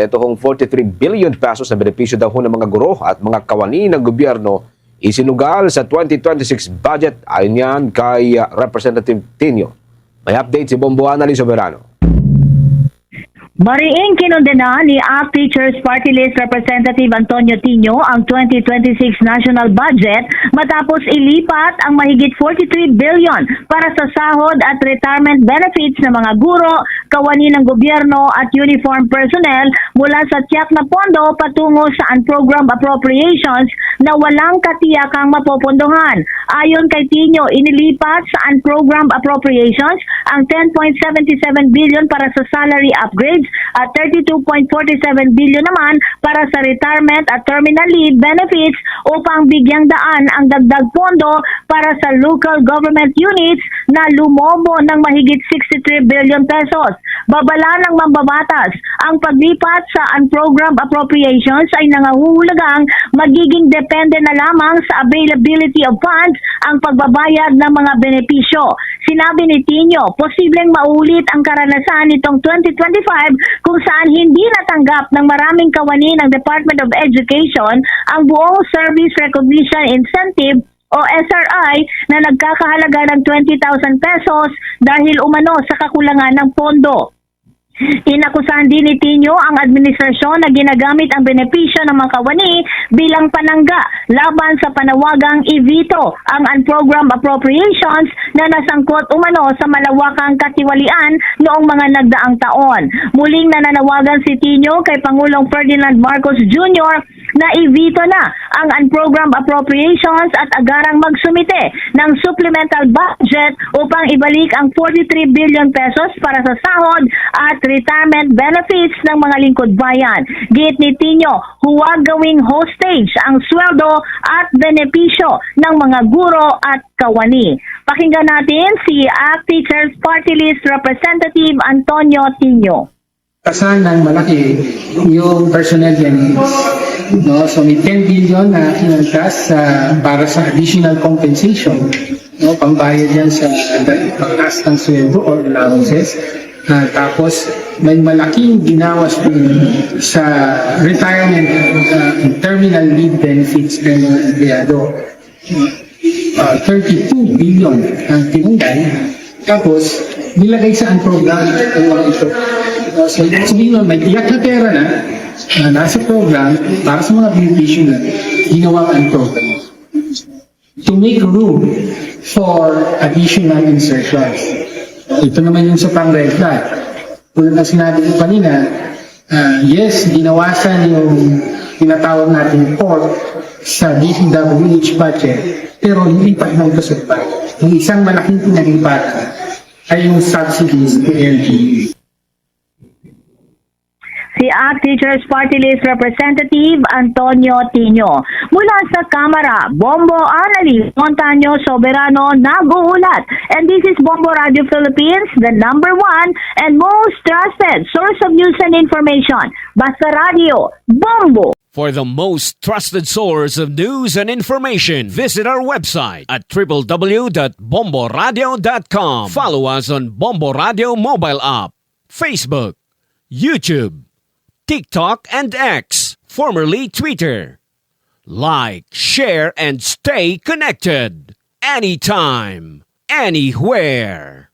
Ito hong 43 billion pesos na benepisyo daw ho ng mga guro at mga kawani ng gobyerno isinugal sa 2026 budget ayon yan kay Representative Tinio. May update si Bombo Annalyn Soberano. Mariing kinondena ni ACT Teachers Party List Representative Antonio Tinio ang 2026 national budget matapos ilipat ang mahigit 43 billion para sa sahod at retirement benefits ng mga guro, kawani ng gobyerno at uniform personnel mula sa tiyak na pondo patungo sa unprogrammed appropriations na walang katiyakang mapopondohan. Ayon kay Tinio, inilipat sa unprogrammed appropriations ang 10.77 billion para sa salary upgrades at 32.47 billion naman para sa retirement at terminal leave benefits upang bigyang daan ang dagdag pondo para sa local government units na lumobo ng mahigit 63 billion pesos. Babala ng mambabatas, ang paglipat sa unprogrammed appropriations ay nangahuhulugang magiging depende na lamang sa availability of funds ang pagbabayad ng mga benepisyo. Sinabi ni Tinio, posibleng maulit ang karanasan nitong 2025 kung saan hindi natanggap ng maraming kawani ng Department of Education ang buong Service Recognition Incentive o SRI na nagkakahalaga ng 20,000 pesos dahil umano sa kakulangan ng pondo. Inakusahan din ni Tinio ang administrasyon na ginagamit ang benepisyo ng mga kawani bilang panangga laban sa panawagang i-veto ang unprogrammed appropriations na nasangkot umano sa malawakang katiwalian noong mga nagdaang taon. Muling nananawagan si Tinio kay Pangulong Ferdinand Marcos Jr. na i-veto na ang unprogrammed appropriations at agarang magsumite ng supplemental budget upang ibalik ang 43 billion pesos para sa sahod at retirement benefits ng mga lingkod bayan. Giit ni Tinio, huwag gawing hostage ang sweldo at benepisyo ng mga guro at kawani. Pakinggan natin si ACT Teachers Party List Representative Antonio Tinio. Kasahan malaki yung personnel benefits. No? So may 10 billion na kinaltas para sa additional compensation. No? Pambayad yan sa pagtaas ng sweldo or allowances. Tapos may malaking ginawas din sa retirement terminal leave benefits ng empleyado. 32 billion ang tinanggal. Tapos nilagay sa program ang mga ito. So sabihin mo, may iyak na pera na nasa program para sa mga beneficiary na ginawa ang program. To make room for additional insertions. Ito naman yung sa pang-regla. Tulad na sinabi ko kanina, yes, ginawasan yung tinatawag natin port sa DPWH budget, pero nilipat ng kusot pa. Yung isang malaking pinalipat ay yung subsidies to LGU. Si ACT Teachers Party List Representative Antonio Tinio. Mula sa Kamara, Bombo Annalyn Soberano nag-uulat. And this is Bombo Radio Philippines, the #1 and most trusted source of news and information. Basta Radio, Bombo! For the most trusted source of news and information, visit our website at www.bomboradio.com. Follow us on Bombo Radio mobile app, Facebook, YouTube, TikTok, and X, formerly Twitter. Like, share, and stay connected. Anytime, anywhere.